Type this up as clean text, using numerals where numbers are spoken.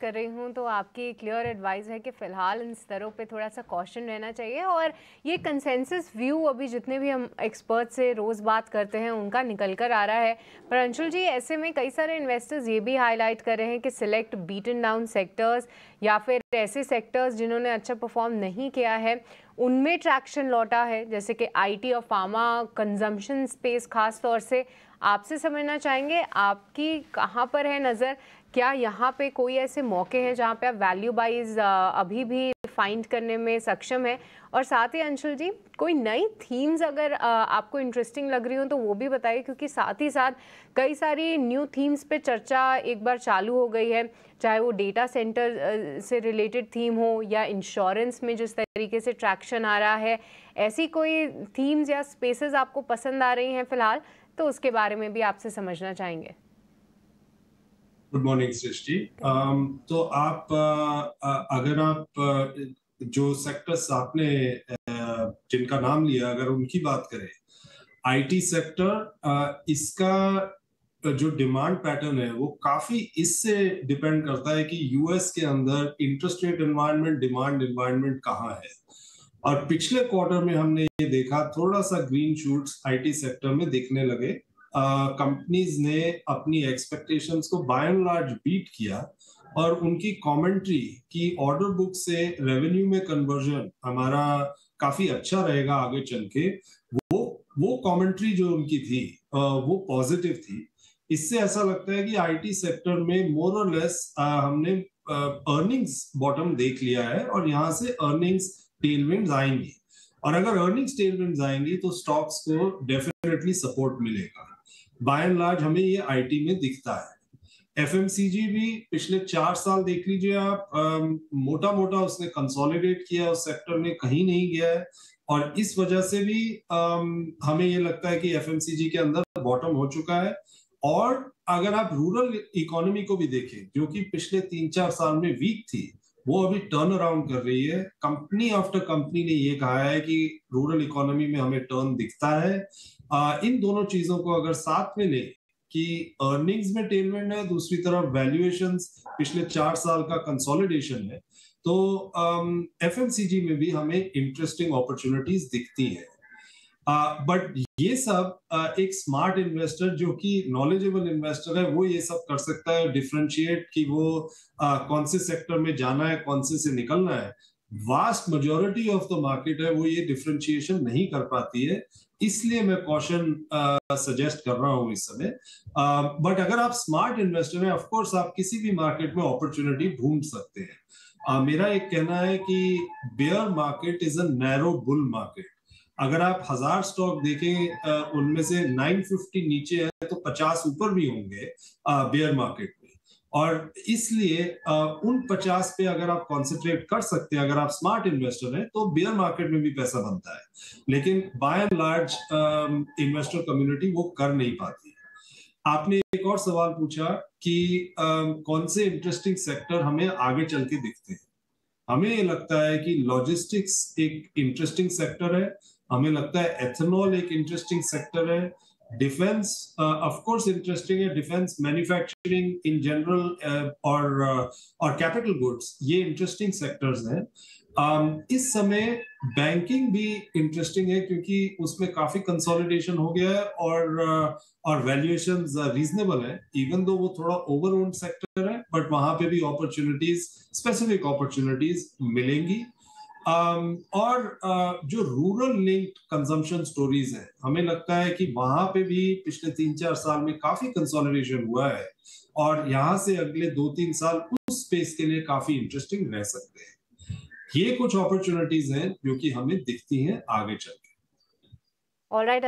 कर रही हूँ तो आपकी क्लियर एडवाइस है कि फ़िलहाल इन स्तरों पे थोड़ा सा कॉशन रहना चाहिए। और ये कंसेंसस व्यू अभी जितने भी हम एक्सपर्ट से रोज़ बात करते हैं उनका निकल कर आ रहा है। पर अंशुल जी, ऐसे में कई सारे इन्वेस्टर्स ये भी हाईलाइट कर रहे हैं कि सिलेक्ट बीटन डाउन सेक्टर्स या फिर ऐसे सेक्टर्स जिन्होंने अच्छा परफॉर्म नहीं किया है उनमें ट्रैक्शन लौटा है, जैसे कि आईटी और फार्मा कंजम्पशन स्पेस। खास तौर से आपसे समझना चाहेंगे आपकी कहाँ पर है नज़र, क्या यहाँ पे कोई ऐसे मौके हैं जहाँ पे आप वैल्यू बाइज अभी भी फाइंड करने में सक्षम है? और साथ ही अंशुल जी, कोई नई थीम्स अगर आपको इंटरेस्टिंग लग रही हो तो वो भी बताइए, क्योंकि साथ ही साथ कई सारी न्यू थीम्स पे चर्चा एक बार चालू हो गई है, चाहे वो डेटा सेंटर से रिलेटेड थीम हो या इंश्योरेंस में जिस तरीके से ट्रैक्शन आ रहा है। ऐसी कोई थीम्स या स्पेसेस आपको पसंद आ रही हैं फिलहाल, तो उसके बारे में भी आपसे समझना चाहेंगे। गुड मॉर्निंग सृष्टि। तो आप अगर आप जो सेक्टर्स आपने जिनका नाम लिया, अगर उनकी बात करें, आईटी सेक्टर, इसका जो डिमांड पैटर्न है वो काफी इससे डिपेंड करता है कि यूएस के अंदर interest rate environment, demand environment कहाँ है। और पिछले क्वार्टर में हमने ये देखा थोड़ा सा ग्रीन शूट्स आईटी सेक्टर में दिखने लगे। कंपनीज ने अपनी एक्सपेक्टेशंस को बाय एंड लार्ज बीट किया और उनकी कमेंट्री की ऑर्डर बुक से रेवेन्यू में कन्वर्जन हमारा काफी अच्छा रहेगा आगे चल के, वो कमेंट्री जो उनकी थी वो पॉजिटिव थी। इससे ऐसा लगता है कि आईटी सेक्टर में मोर और लेस हमने अर्निंग्स बॉटम देख लिया है और यहाँ से अर्निंग्स टेलविंड्स आएंगी। और अगर अर्निंग्स टेलविंड्स आएंगी तो स्टॉक्स को डेफिनेटली सपोर्ट मिलेगा। बाय एंड लार्ज हमें ये आईटी में दिखता है। एफएमसीजी भी पिछले 4 साल देख लीजिए आप, मोटा मोटा उसने कंसोलिडेट किया, उस सेक्टर में कहीं नहीं गया है। और इस वजह से भी हमें ये लगता है कि एफएमसीजी के अंदर बॉटम हो चुका है। और अगर आप रूरल इकोनॉमी को भी देखें, जो कि पिछले 3-4 साल में वीक थी, वो अभी टर्न अराउंड कर रही है। कंपनी आफ्टर कंपनी ने ये कहा है कि रूरल इकोनॉमी में हमें टर्न दिखता है। इन दोनों चीजों को अगर साथ में ले कि अर्निंग्स में टेलमेंट है, दूसरी तरफ वैल्यूएशंस पिछले 4 साल का कंसोलिडेशन है, तो एफएमसीजी में भी हमें इंटरेस्टिंग अपॉर्चुनिटीज दिखती है। बट ये सब एक स्मार्ट इन्वेस्टर जो कि नॉलेजेबल इन्वेस्टर है वो ये सब कर सकता है, डिफरेंशिएट कि वो कौन से सेक्टर में जाना है, कौन से निकलना है। Vast majority of the market है वो ये डिफरेंशिएशन नहीं कर पाती है, इसलिए मैं कॉशन सजेस्ट कर रहा हूं इस समय। बट अगर आप स्मार्ट इन्वेस्टर हैं, ऑफ कोर्स आप किसी भी मार्केट में अपॉर्चुनिटी ढूंढ सकते हैं। मेरा एक कहना है कि bear market is a narrow bull market. अगर आप 1000 स्टॉक देखें, उनमें से 950 नीचे है तो 50 ऊपर भी होंगे बेयर मार्केट में। और इसलिए उन 50 पे अगर आप कॉन्सेंट्रेट कर सकते हैं, अगर आप स्मार्ट इन्वेस्टर हैं, तो बेयर मार्केट में भी पैसा बनता है। लेकिन by and large investor community वो कर नहीं पाती। आपने एक और सवाल पूछा कि कौन से इंटरेस्टिंग सेक्टर हमें आगे चल के दिखते हैं। हमें ये लगता है कि लॉजिस्टिक्स एक इंटरेस्टिंग सेक्टर है, हमें लगता है एथेनॉल एक इंटरेस्टिंग सेक्टर है, डिफेंस ऑफ कोर्स इंटरेस्टिंग है, डिफेंस मैन्युफैक्चरिंग इन जनरल और कैपिटल गुड्स ये इंटरेस्टिंग सेक्टर्स हैं। इस समय बैंकिंग भी इंटरेस्टिंग है क्योंकि उसमें काफी कंसोलिडेशन हो गया है और वैल्यूएशंस रीजनेबल है, इवन दो वो थोड़ा ओवर ओन्ड सेक्टर है, बट वहां पे भी अपॉर्चुनिटीज, स्पेसिफिक अपॉर्चुनिटीज मिलेंगी। और जो रूरल लिंक्ड कंजम्पशन स्टोरीज है, हमें लगता है कि वहां पे भी पिछले 3-4 साल में काफी कंसोलिडेशन हुआ है और यहाँ से अगले 2-3 साल उस स्पेस के लिए काफी इंटरेस्टिंग रह सकते हैं। ये कुछ अपॉर्चुनिटीज हैं जो कि हमें दिखती हैं आगे चल के। ऑलराइट।